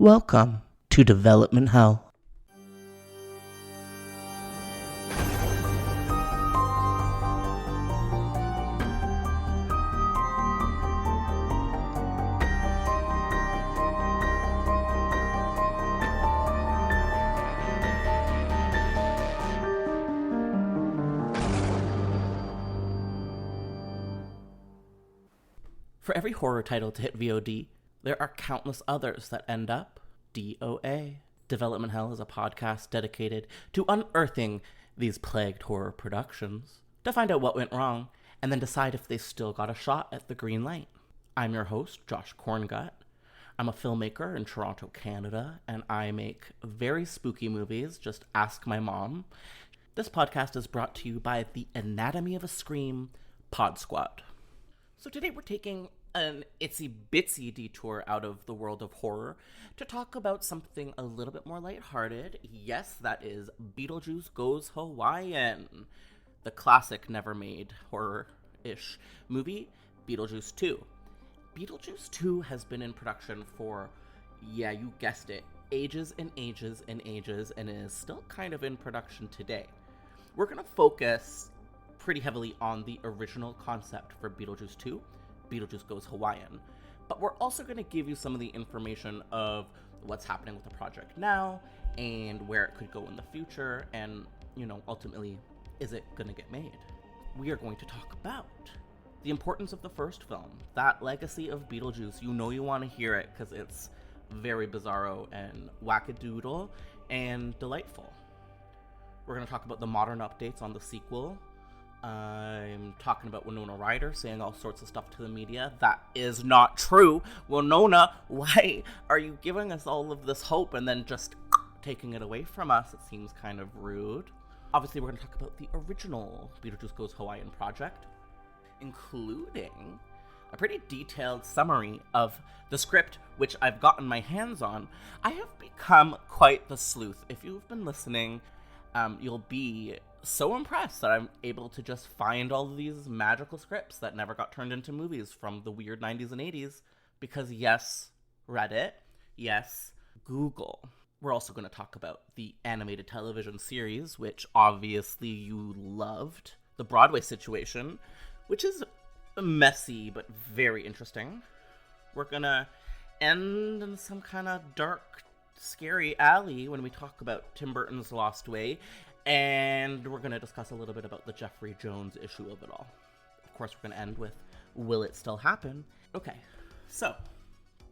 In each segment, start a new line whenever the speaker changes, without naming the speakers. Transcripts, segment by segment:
Welcome to Development Hell. For every horror title to hit VOD, there are countless others that end up DOA. Development Hell is a podcast dedicated to unearthing these plagued horror productions to find out what went wrong and then decide if they still got a shot at the green light. I'm your host, Josh Korngut. I'm a filmmaker in Toronto, Canada, and I make very spooky movies. Just ask my mom. This podcast is brought to you by the Anatomy of a Scream Pod Squad. So today we're taking an itsy-bitsy detour out of the world of horror to talk about something a little bit more lighthearted. Yes, that is Beetlejuice Goes Hawaiian, the classic never-made horror-ish movie, Beetlejuice 2. Beetlejuice 2 has been in production for, yeah, you guessed it, ages and ages and ages, and is still kind of in production today. We're going to focus pretty heavily on the original concept for Beetlejuice 2, Beetlejuice Goes Hawaiian, but we're also going to give you some of the information of what's happening with the project now and where it could go in the future and, ultimately, is it going to get made? We are going to talk about the importance of the first film, that legacy of Beetlejuice. You want to hear it because it's very bizarro and wackadoodle and delightful. We're going to talk about the modern updates on the sequel. I'm talking about Winona Ryder saying all sorts of stuff to the media. That is not true. Winona, why are you giving us all of this hope and then just taking it away from us? It seems kind of rude. Obviously, we're going to talk about the original Beetlejuice Goes Hawaiian project, including a pretty detailed summary of the script, which I've gotten my hands on. I have become quite the sleuth. If you've been listening, you'll be so impressed that I'm able to just find all of these magical scripts that never got turned into movies from the weird 90s and 80s. Because yes, Reddit, yes, Google. We're also going to talk about the animated television series, which obviously you loved. The Broadway situation, which is messy but very interesting. We're going to end in some kind of dark, scary alley when we talk about Tim Burton's Lost Way. And we're going to discuss a little bit about the Jeffrey Jones issue of it all. Of course, we're going to end with, will it still happen? Okay, so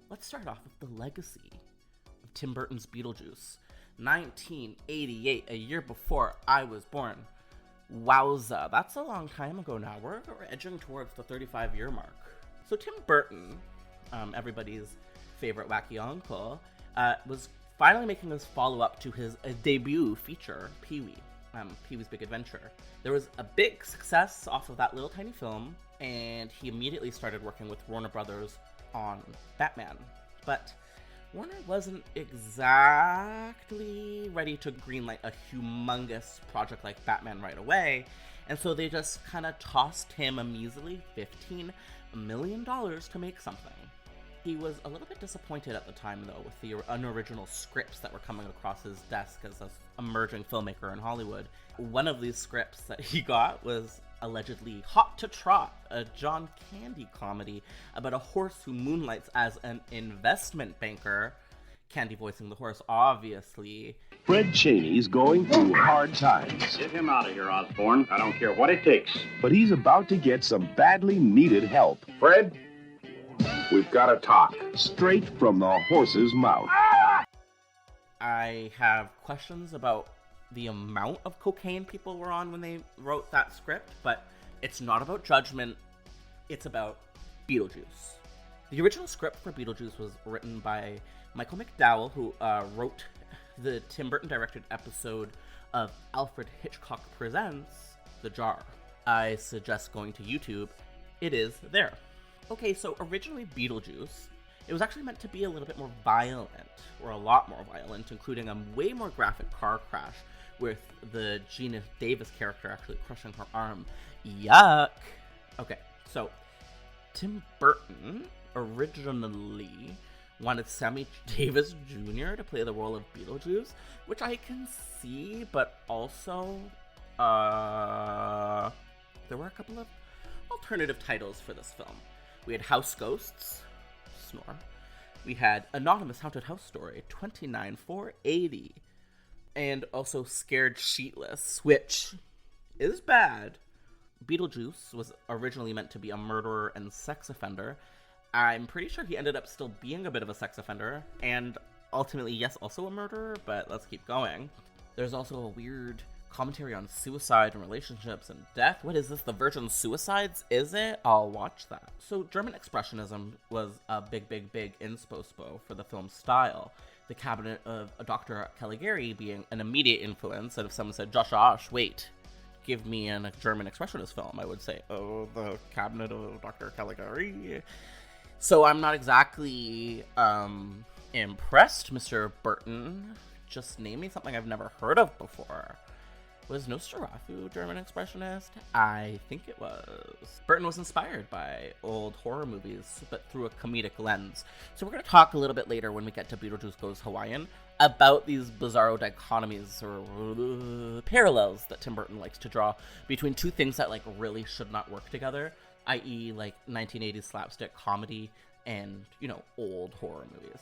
let's start off with the legacy of Tim Burton's Beetlejuice. 1988, a year before I was born. Wowza, that's a long time ago now. We're edging towards the 35-year mark. So Tim Burton, everybody's favorite wacky uncle, was finally making his follow-up to his debut feature, Pee-wee, Pee-wee's Big Adventure. There was a big success off of that little tiny film, and he immediately started working with Warner Brothers on Batman. But Warner wasn't exactly ready to greenlight a humongous project like Batman right away, and so they just kind of tossed him a measly $15 million to make something. He was a little bit disappointed at the time, though, with the unoriginal scripts that were coming across his desk as an emerging filmmaker in Hollywood. One of these scripts that he got was allegedly Hot to Trot, a John Candy comedy about a horse who moonlights as an investment banker. Candy voicing the horse, obviously.
Fred Cheney's going through hard times.
Get him out of here, Osborne. I don't care what it takes.
But he's about to get some badly needed help.
Fred, we've got to talk.
Straight from the horse's mouth.
I have questions about the amount of cocaine people were on when they wrote that script, but it's not about judgment, it's about Beetlejuice. The original script for Beetlejuice was written by Michael McDowell, who wrote the Tim Burton directed episode of Alfred Hitchcock Presents The Jar. I suggest going to YouTube. It is there. Okay, so originally Beetlejuice, it was actually meant to be a little bit more violent, or a lot more violent, including a way more graphic car crash with the Gina Davis character actually crushing her arm. Yuck! Okay, so Tim Burton originally wanted Sammy Davis Jr. to play the role of Beetlejuice, which I can see, but also, there were a couple of alternative titles for this film. We had House Ghosts, snore. We had Anonymous Haunted House Story, 29480. And also Scared Sheetless, which is bad. Beetlejuice was originally meant to be a murderer and sex offender. I'm pretty sure he ended up still being a bit of a sex offender, and ultimately, yes, also a murderer, but let's keep going. There's also a weird commentary on suicide and relationships and death. What is this, the Virgin Suicides, is it? I'll watch that. So German Expressionism was a big inspo for the film's style. The Cabinet of Dr. Caligari being an immediate influence, and if someone said, Josh, wait, give me a German Expressionist film, I would say, oh, the Cabinet of Dr. Caligari. So I'm not exactly impressed, Mr. Burton. Just name me something I've never heard of before. Was Nosferatu German Expressionist? I think it was. Burton was inspired by old horror movies, but through a comedic lens. So we're going to talk a little bit later when we get to Beetlejuice Goes Hawaiian about these bizarro dichotomies or parallels that Tim Burton likes to draw between two things that like really should not work together, i.e. like 1980s slapstick comedy and, you know, old horror movies.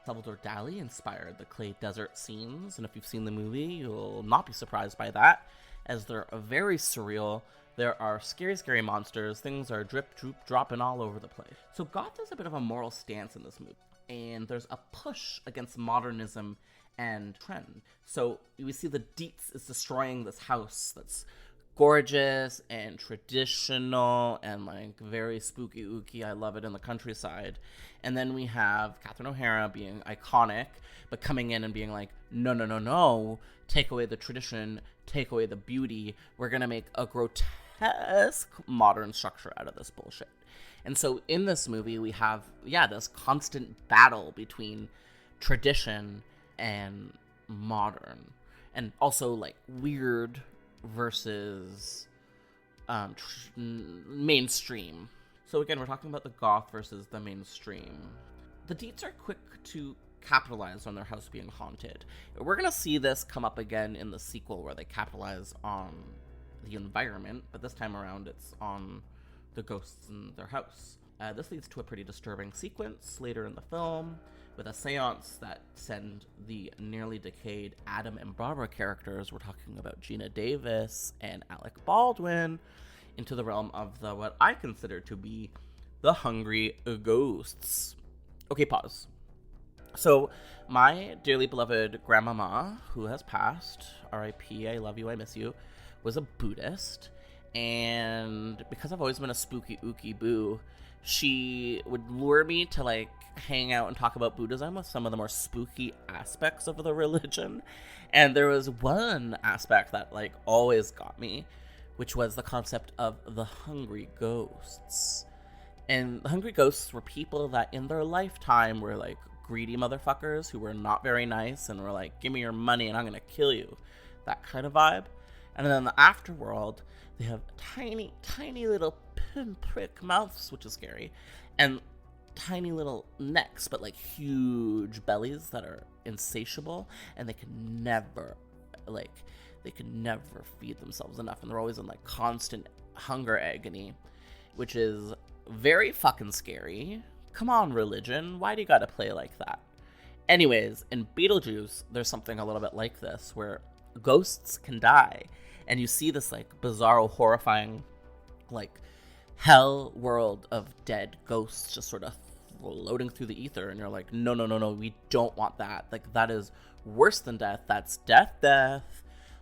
Salvador Dali inspired the clay desert scenes, and if you've seen the movie, you'll not be surprised by that, as they're very surreal. There are scary monsters, things are drip, droop, dropping all over the place. So Goth has a bit of a moral stance in this movie, and there's a push against modernism and trend. So we see the Dietz is destroying this house that's gorgeous and traditional and like very spooky ooky. I love it in the countryside. And then we have Catherine O'Hara being iconic, but coming in and being like, no, take away the tradition, take away the beauty. We're gonna make a grotesque modern structure out of this bullshit. And so in this movie we have, this constant battle between tradition and modern, and also like weird versus mainstream. So again, we're talking about the goth versus the mainstream. The Dietz are quick to capitalize on their house being haunted. We're gonna see this come up again in the sequel where they capitalize on the environment, but this time around it's on the ghosts in their house. This leads to a pretty disturbing sequence later in the film with a seance that send the nearly decayed Adam and Barbara characters, we're talking about Gina Davis and Alec Baldwin, into the realm of the what I consider to be the hungry ghosts. Okay, pause. So my dearly beloved grandmama, who has passed, R.I.P., I love you, I miss you, was a Buddhist, and because I've always been a spooky ooky boo, she would lure me to like hang out and talk about Buddhism with some of the more spooky aspects of the religion. And there was one aspect that like always got me, which was the concept of the hungry ghosts. And the hungry ghosts were people that in their lifetime were like greedy motherfuckers who were not very nice and were like, give me your money and I'm gonna kill you. That kind of vibe. And then in the afterworld, they have tiny little pinprick mouths, which is scary, and tiny little necks, but like huge bellies that are insatiable, and they can never feed themselves enough, and they're always in like constant hunger agony, which is very fucking scary. Come on, religion, why do you gotta play like that? Anyways, in Beetlejuice, there's something a little bit like this, where ghosts can die, and you see this like bizarro, horrifying, like hell world of dead ghosts just sort of floating through the ether, and you're like, no, we don't want that. Like, that is worse than death. That's death.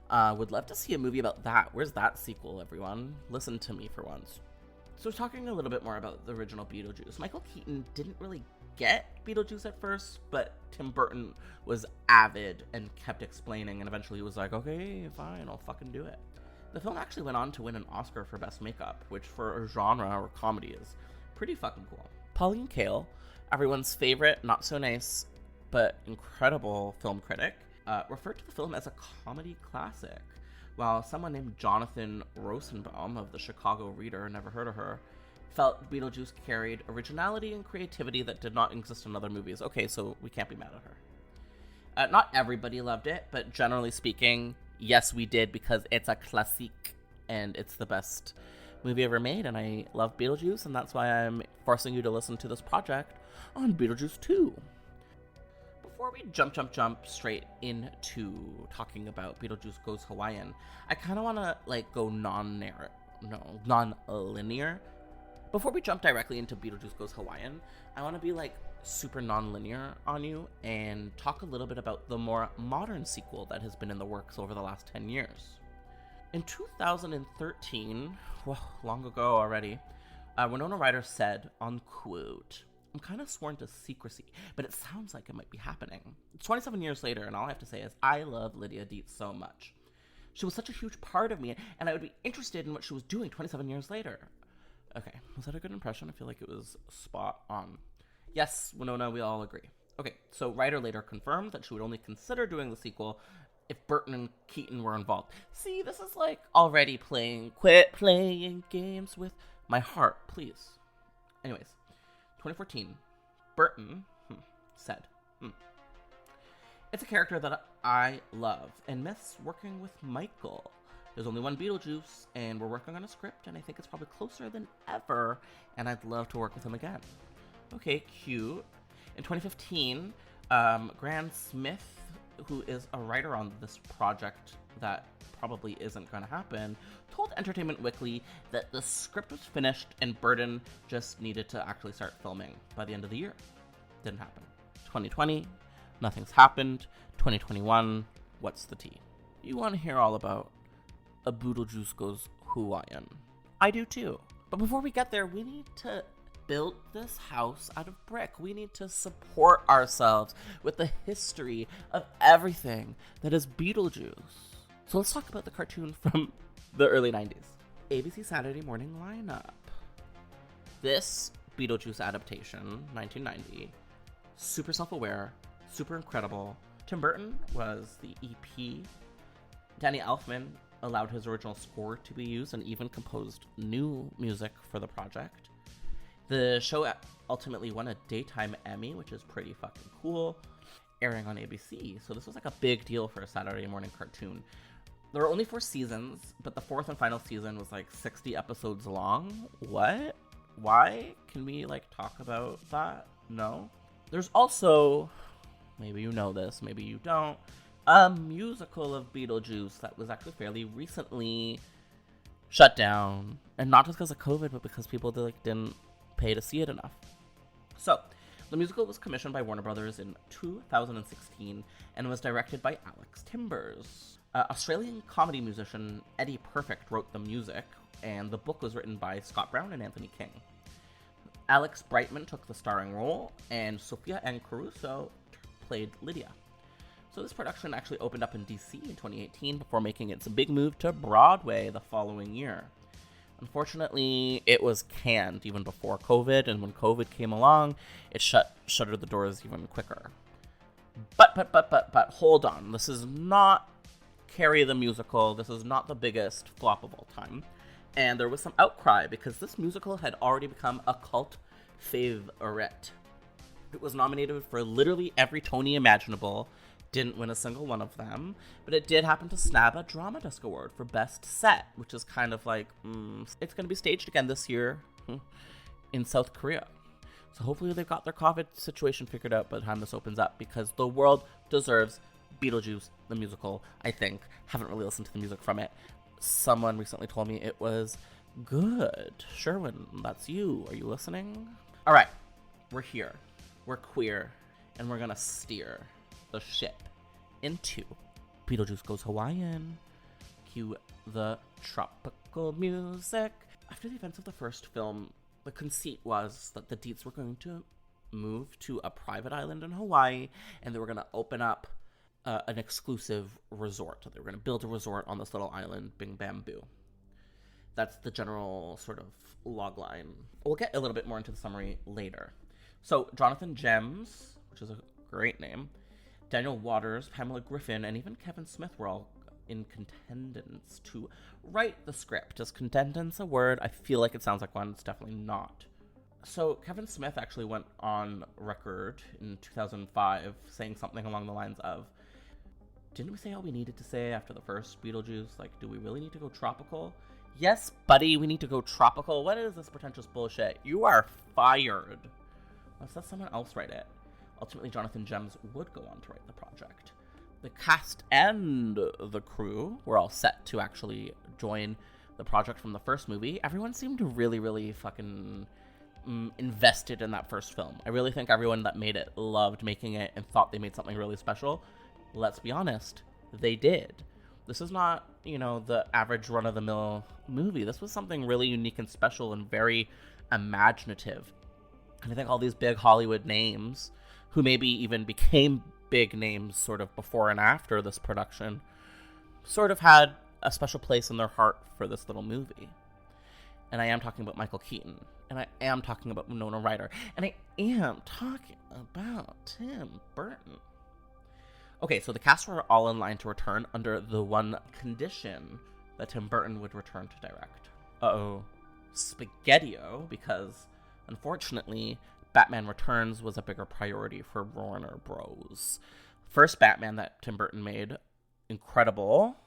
Would love to see a movie about that. Where's that sequel, everyone? Listen to me for once. So talking a little bit more about the original Beetlejuice, Michael Keaton didn't really get Beetlejuice at first, but Tim Burton was avid and kept explaining, and eventually he was like, okay, fine, I'll fucking do it. The film actually went on to win an Oscar for Best Makeup, which for a genre or comedy is pretty fucking cool. Pauline Kael, everyone's favorite, not so nice, but incredible film critic, referred to the film as a comedy classic, while someone named Jonathan Rosenbaum of the Chicago Reader, never heard of her, felt Beetlejuice carried originality and creativity that did not exist in other movies. Okay, so we can't be mad at her. Not everybody loved it, but generally speaking, yes, we did, because it's a classique and it's the best movie ever made, and I love Beetlejuice, and that's why I'm forcing you to listen to this project on Beetlejuice 2. Before we jump straight into talking about Beetlejuice Goes Hawaiian, I kind of want to go non-linear. Before we jump directly into Beetlejuice Goes Hawaiian, I want to be super non-linear on you and talk a little bit about the more modern sequel that has been in the works over the last 10 years. In 2013, long ago already, Winona Ryder said, unquote, "I'm kind of sworn to secrecy, but it sounds like it might be happening." It's 27 years later, and all I have to say is I love Lydia Dietz so much. She was such a huge part of me, and I would be interested in what she was doing 27 years later. Okay, was that a good impression? I feel like it was spot on. Yes, Winona, we all agree. Okay, so Ryder later confirmed that she would only consider doing the sequel if Burton and Keaton were involved. See, this is already quit playing games with my heart, please. Anyways, 2014, Burton said, "It's a character that I love and miss working with Michael. There's only one Beetlejuice, and we're working on a script, and I think it's probably closer than ever, and I'd love to work with him again." Okay, cute. In 2015, Grant Smith, who is a writer on this project that probably isn't going to happen, told Entertainment Weekly that the script was finished and Burton just needed to actually start filming by the end of the year. Didn't happen. 2020, nothing's happened. 2021, what's the tea? You want to hear all about a Beetlejuice Goes Hawaiian. I do too. But before we get there, we need to build this house out of brick. We need to support ourselves with the history of everything that is Beetlejuice. So let's talk about the cartoon from the early 90s. ABC Saturday Morning Lineup. This Beetlejuice adaptation, 1990, super self-aware, super incredible. Tim Burton was the EP. Danny Elfman allowed his original score to be used and even composed new music for the project. The show ultimately won a Daytime Emmy, which is pretty fucking cool, airing on ABC. So this was a big deal for a Saturday morning cartoon. There were only 4 seasons, but the 4th and final season was 60 episodes long. What? Why? Can we talk about that? No. There's also, maybe you know this, maybe you don't, a musical of Beetlejuice that was actually fairly recently shut down. And not just because of COVID, but because people didn't pay to see it enough. So, the musical was commissioned by Warner Brothers in 2016 and was directed by Alex Timbers. Australian comedy musician Eddie Perfect wrote the music, and the book was written by Scott Brown and Anthony King. Alex Brightman took the starring role, and Sophia Ann Caruso played Lydia. So this production actually opened up in DC in 2018 before making its big move to Broadway the following year. Unfortunately, it was canned even before COVID, and when COVID came along, it shuttered the doors even quicker. But hold on. This is not Carrie the musical. This is not the biggest flop of all time. And there was some outcry because this musical had already become a cult favorite. It was nominated for literally every Tony imaginable, didn't win a single one of them, but it did happen to snag a Drama Desk Award for Best Set, which is kind of it's going to be staged again this year in South Korea. So hopefully they've got their COVID situation figured out by the time this opens up, because the world deserves Beetlejuice, the musical, I think. Haven't really listened to the music from it. Someone recently told me it was good. Sherwin, that's you. Are you listening? All right, we're here. We're queer, and we're going to steer the ship into Beetlejuice Goes Hawaiian. Cue the tropical music. After the events of the first film, the conceit was that the Dietz were going to move to a private island in Hawaii, and they were going to open up an exclusive resort. They were going to build a resort on this little island, Bing Bamboo. That's the general sort of logline. We'll get a little bit more into the summary later. So, Jonathon Jems, which is a great name, Daniel Waters, Pamela Griffin, and even Kevin Smith were all in contendants to write the script. Is contendants a word? I feel like it sounds like one. It's definitely not. So Kevin Smith actually went on record in 2005 saying something along the lines of, didn't we say all we needed to say after the first Beetlejuice? Like, do we really need to go tropical? Yes, buddy, we need to go tropical. What is this pretentious bullshit? You are fired. Let's let someone else write it. Ultimately, Jonathon Jems would go on to write the project. The cast and the crew were all set to actually join the project from the first movie. Everyone seemed really, really fucking invested in that first film. I really think everyone that made it loved making it and thought they made something really special. Let's be honest, they did. This is not, the average run-of-the-mill movie. This was something really unique and special and very imaginative. And I think all these big Hollywood names, who maybe even became big names sort of before and after this production, sort of had a special place in their heart for this little movie. And I am talking about Michael Keaton. And I am talking about Winona Ryder. And I am talking about Tim Burton. Okay, so the cast were all in line to return under the one condition that Tim Burton would return to direct. Spaghetti-o, because unfortunately, Batman Returns was a bigger priority for Warner Bros. First Batman that Tim Burton made, incredible,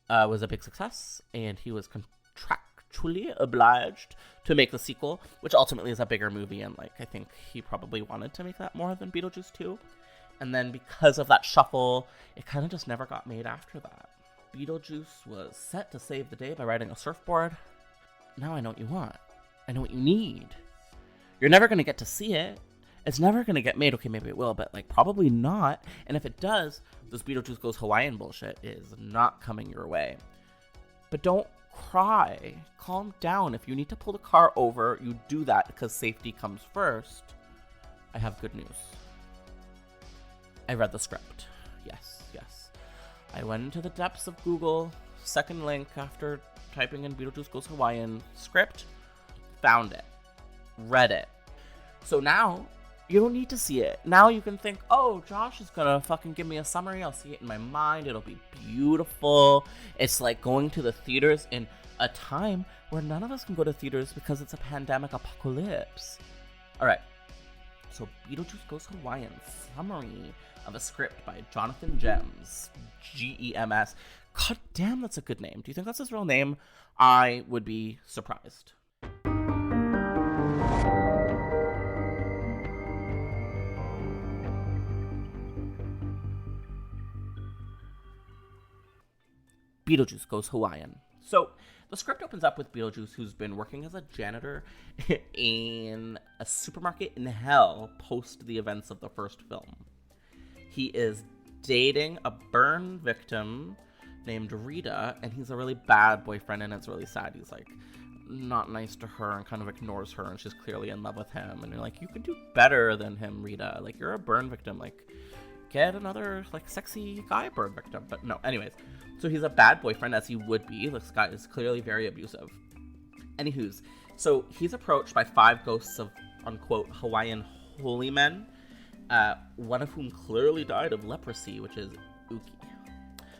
was a big success, and he was contractually obliged to make the sequel, which ultimately is a bigger movie, and I think he probably wanted to make that more than Beetlejuice 2. And then because of that shuffle, it kind of just never got made after that. Beetlejuice was set to save the day by riding a surfboard. Now I know what you want. I know what you need. You're never going to get to see it. It's never going to get made. Okay, maybe it will, but probably not. And if it does, this Beetlejuice Goes Hawaiian bullshit is not coming your way. But don't cry. Calm down. If you need to pull the car over, you do that because safety comes first. I have good news. I read the script. Yes. I went into the depths of Google, second link after typing in Beetlejuice Goes Hawaiian script, found it, read it. So now, you don't need to see it. Now you can think, oh, Josh is gonna fucking give me a summary, I'll see it in my mind, it'll be beautiful. It's like going to the theaters in a time where none of us can go to theaters because it's a pandemic apocalypse. Alright, so Beetlejuice Goes Hawaiian, summary of a script by Jonathon Jems, Gems. God damn, that's a good name. Do you think that's his real name? I would be surprised. Beetlejuice Goes Hawaiian. So, the script opens up with Beetlejuice, who's been working as a janitor in a supermarket in hell post the events of the first film. He is dating a burn victim named Rita, and he's a really bad boyfriend, and it's really sad. He's not nice to her and kind of ignores her, and she's clearly in love with him, and you're you could do better than him, Rita. You're a burn victim. Get another sexy guy burn victim. But no, anyways, so he's a bad boyfriend, as he would be. This guy is clearly very abusive. Anywho's, so he's approached by 5 ghosts of unquote Hawaiian holy men, one of whom clearly died of leprosy, which is Uki.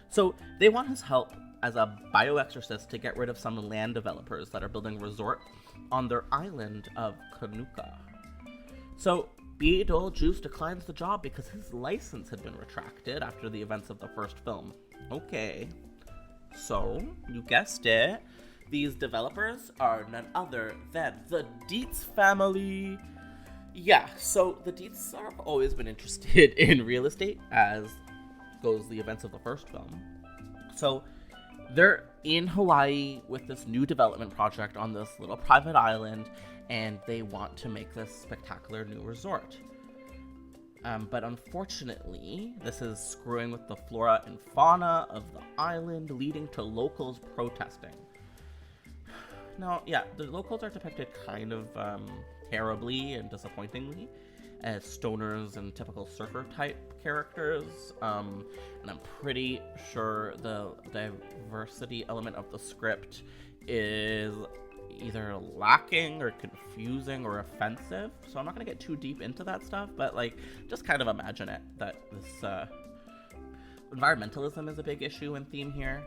So they want his help as a bio-exorcist to get rid of some land developers that are building a resort on their island of Kanuka. So Beetlejuice declines the job because his license had been retracted after the events of the first film. Okay, so you guessed it, these developers are none other than the Dietz family. Yeah, so the Dietz have always been interested in real estate, as goes the events of the first film. So they're in Hawaii with this new development project on this little private island, and they want to make this spectacular new resort. But unfortunately, this is screwing with the flora and fauna of the island, leading to locals protesting. Now, yeah, the locals are depicted kind of terribly and disappointingly as stoners and typical surfer type characters, and I'm pretty sure the diversity element of the script is either lacking or confusing or offensive, so I'm not gonna get too deep into that stuff, but just kind of imagine it, that this Environmentalism is a big issue and theme here,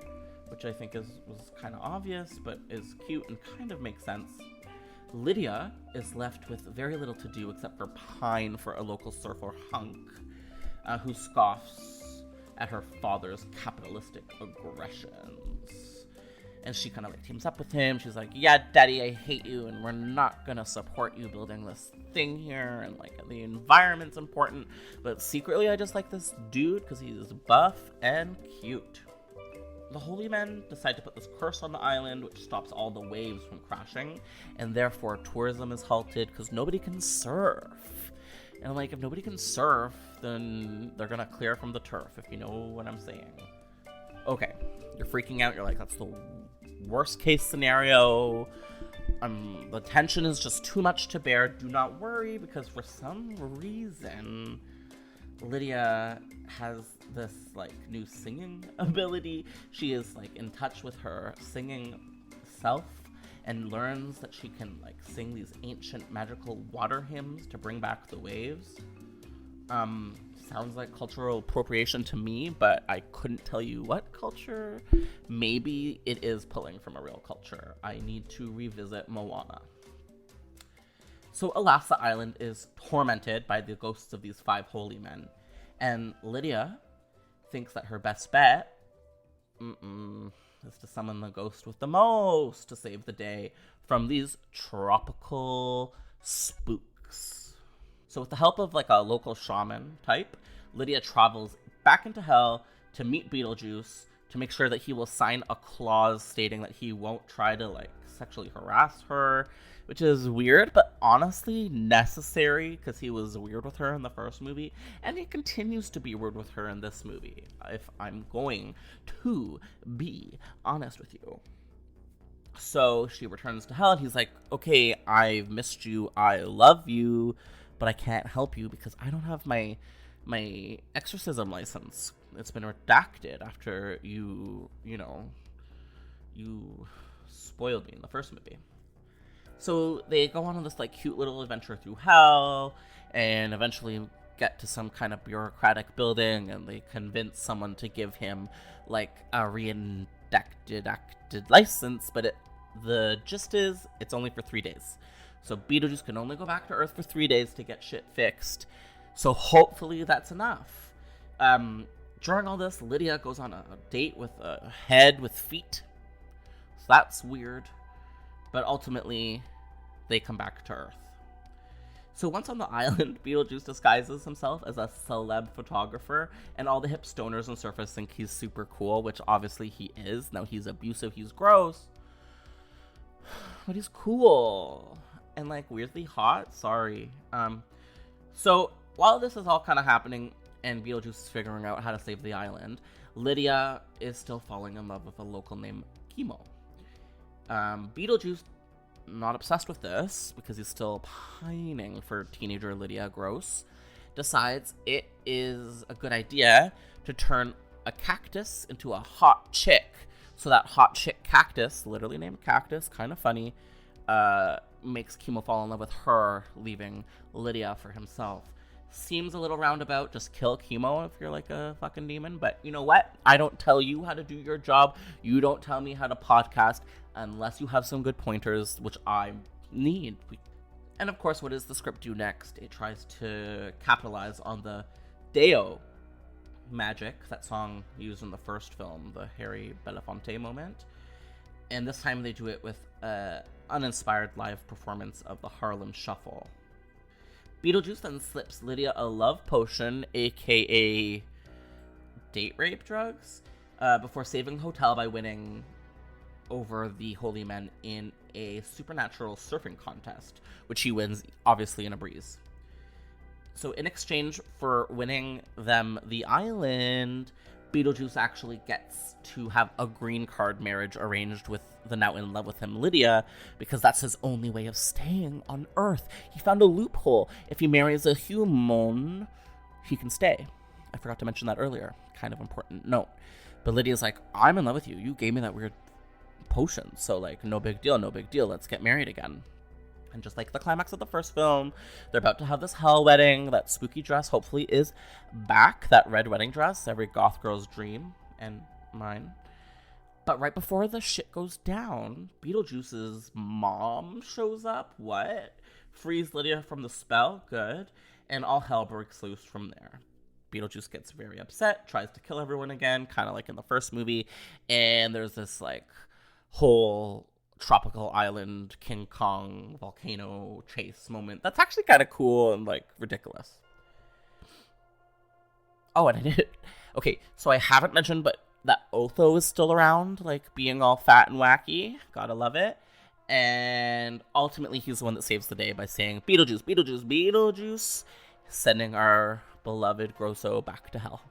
which I think was kind of obvious, but is cute and kind of makes sense. Lydia is left with very little to do except for pine for a local surfer hunk, who scoffs at her father's capitalistic aggressions. And she kind of like teams up with him. She's like, yeah, daddy, I hate you, and we're not gonna support you building this thing here, and like the environment's important, but secretly I just like this dude because he's buff and cute. The holy men decide to put this curse on the island, which stops all the waves from crashing, and therefore tourism is halted because nobody can surf. And like, if nobody can surf, then they're gonna clear from the turf, if you know what I'm saying. Okay, you're freaking out. You're like, that's the worst case scenario. The tension is just too much to bear. Do not worry, because for some reason, Lydia has this like new singing ability. She is like in touch with her singing self and learns that she can like sing these ancient magical water hymns to bring back the waves. Sounds like cultural appropriation to me, but I couldn't tell you what culture. Maybe it is pulling from a real culture. I need to revisit Moana. So alas, the island is tormented by the ghosts of these 5 holy men, and Lydia thinks that her best bet is to summon the ghost with the most to save the day from these tropical spooks. So with the help of like a local shaman type, Lydia travels back into hell to meet Beetlejuice to make sure that he will sign a clause stating that he won't try to like sexually harass her, which is weird, but honestly necessary because he was weird with her in the first movie, and he continues to be weird with her in this movie, if I'm going to be honest with you. So she returns to hell, and he's like, okay, I've missed you, I love you, but I can't help you because I don't have my exorcism license. It's been redacted after you spoiled me in the first movie. So they go on this like cute little adventure through hell, and eventually get to some kind of bureaucratic building, and they convince someone to give him like a redacted license, but the gist is it's only for 3 days. So Beetlejuice can only go back to Earth for 3 days to get shit fixed. So hopefully that's enough. During all this, Lydia goes on a date with a head with feet. So that's weird. But ultimately, they come back to Earth. So once on the island, Beetlejuice disguises himself as a celeb photographer, and all the hip stoners and surfers think he's super cool, which obviously he is. Now, he's abusive, he's gross, but he's cool. And like weirdly hot. Sorry. So while this is all kind of happening and Beetlejuice is figuring out how to save the island, Lydia is still falling in love with a local named Chemo. Beetlejuice, not obsessed with this because he's still pining for teenager Lydia Gross, decides it is a good idea to turn a cactus into a hot chick. So that hot chick cactus, literally named Cactus, kind of funny, makes Chemo fall in love with her, leaving Lydia for himself. Seems a little roundabout, just kill Chemo if you're like a fucking demon, but you know what? I don't tell you how to do your job. You don't tell me how to podcast unless you have some good pointers, which I need. And of course, what does the script do next? It tries to capitalize on the Deo magic, that song used in the first film, the Harry Belafonte moment. And this time they do it with an uninspired live performance of the Harlem Shuffle. Beetlejuice then slips Lydia a love potion, aka date rape drugs, before saving the hotel by winning over the holy men in a supernatural surfing contest, which he wins obviously in a breeze. So in exchange for winning them the island, Beetlejuice actually gets to have a green card marriage arranged with the now in love with him Lydia, because that's his only way of staying on Earth. He found a loophole. If he marries a human, he can stay. I forgot to mention that earlier. Kind of important note. But Lydia's like, I'm in love with you. You gave me that weird potion. So like, no big deal, no big deal. Let's get married again. And just like the climax of the first film, they're about to have this hell wedding. That spooky dress hopefully is back. That red wedding dress, every goth girl's dream, and mine. But right before the shit goes down, Beetlejuice's mom shows up. What? Frees Lydia from the spell. Good. And all hell breaks loose from there. Beetlejuice gets very upset, tries to kill everyone again, kind of like in the first movie. And there's this, like, whole tropical island King Kong volcano chase moment that's actually kind of cool and, like, ridiculous. Oh, and I did. Okay, so I haven't mentioned, but that Otho is still around, like, being all fat and wacky. Gotta love it. And ultimately, he's the one that saves the day by saying, Beetlejuice, Beetlejuice, Beetlejuice, sending our beloved Grosso back to hell.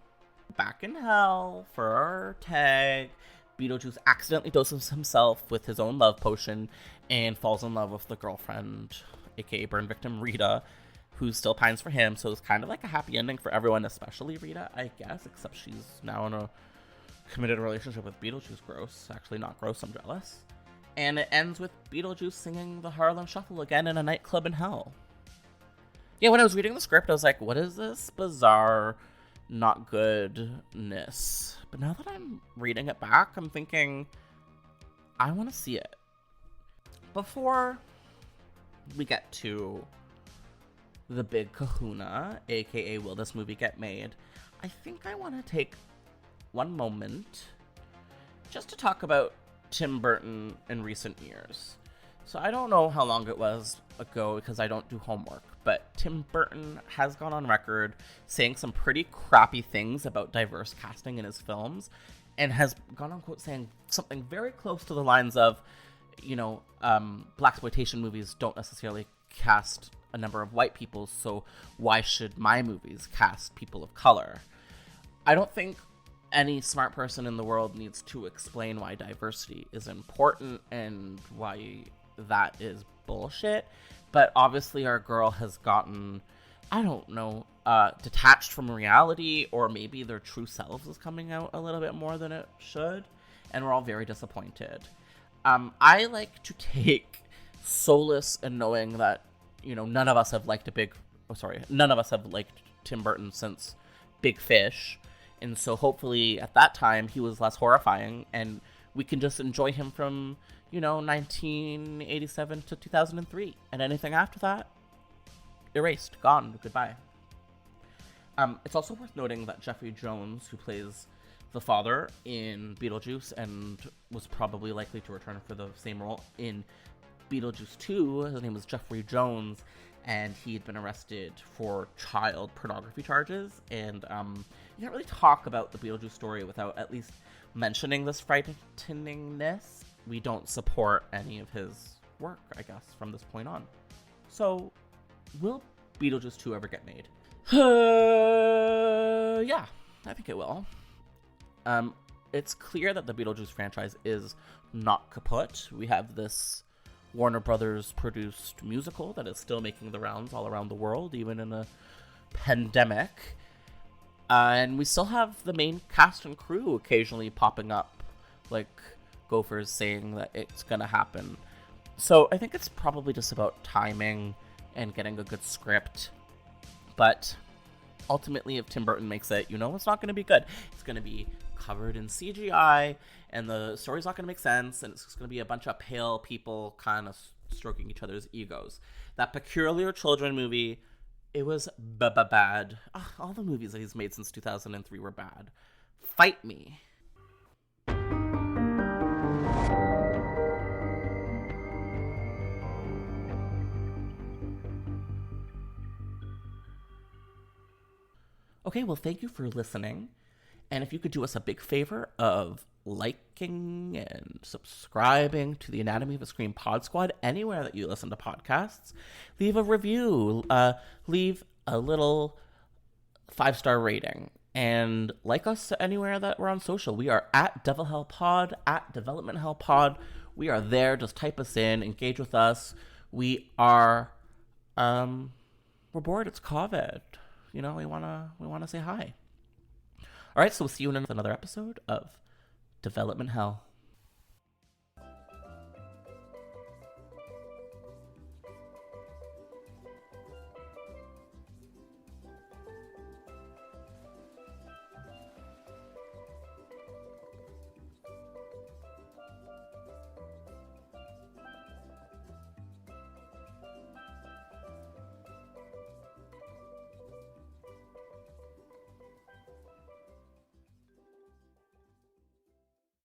Back in hell for our tag, Beetlejuice accidentally doses himself with his own love potion and falls in love with the girlfriend, aka burn victim Rita, who still pines for him. So it's kind of like a happy ending for everyone, especially Rita, I guess, except she's now in a committed relationship with Beetlejuice. Gross. Actually, not gross, I'm jealous. And it ends with Beetlejuice singing the Harlem Shuffle again in a nightclub in hell. Yeah, when I was reading the script, I was like, what is this bizarre not goodness? But now that I'm reading it back, I'm thinking, I want to see it. Before we get to the big kahuna, aka will this movie get made, I think I want to take one moment just to talk about Tim Burton in recent years. So I don't know how long it was ago because I don't do homework, but Tim Burton has gone on record saying some pretty crappy things about diverse casting in his films, and has gone on quote saying something very close to the lines of, you know, blaxploitation movies don't necessarily cast a number of white people, so why should my movies cast people of color? I don't think any smart person in the world needs to explain why diversity is important and why that is bullshit. But obviously our girl has gotten, I don't know, detached from reality, or maybe their true selves is coming out a little bit more than it should. And we're all very disappointed. I like to take solace in knowing that, you know, none of us have liked Tim Burton since Big Fish. And so hopefully at that time he was less horrifying and we can just enjoy him from, you know, 1987 to 2003. And anything after that, erased, gone, goodbye. It's also worth noting that Jeffrey Jones, who plays the father in Beetlejuice and was probably likely to return for the same role in Beetlejuice 2, his name was Jeffrey Jones, and he'd been arrested for child pornography charges. And you can't really talk about the Beetlejuice story without at least mentioning this frighteningness. We don't support any of his work, I guess, from this point on. So, will Beetlejuice 2 ever get made? Yeah, I think it will. It's clear that the Beetlejuice franchise is not kaput. We have this Warner Brothers produced musical that is still making the rounds all around the world, even in a pandemic. And we still have the main cast and crew occasionally popping up, like Gophers saying that it's gonna happen. So I think it's probably just about timing and getting a good script. But ultimately, if Tim Burton makes it, you know it's not gonna be good. It's gonna be covered in CGI, and the story's not going to make sense, and it's just going to be a bunch of pale people kind of stroking each other's egos. That Peculiar Children movie, it was bad. All the movies that he's made since 2003 were bad. Fight me. Okay, well, thank you for listening. And if you could do us a big favor of liking and subscribing to the Anatomy of a Scream Pod Squad anywhere that you listen to podcasts, leave a review, leave a little 5-star rating, and like us anywhere that we're on social. We are at Devil Hell Pod, at Development Hell Pod. We are there. Just type us in, engage with us. We are, we're bored. It's COVID. You know, we wanna say hi. All right, so we'll see you in another episode of Development Hell.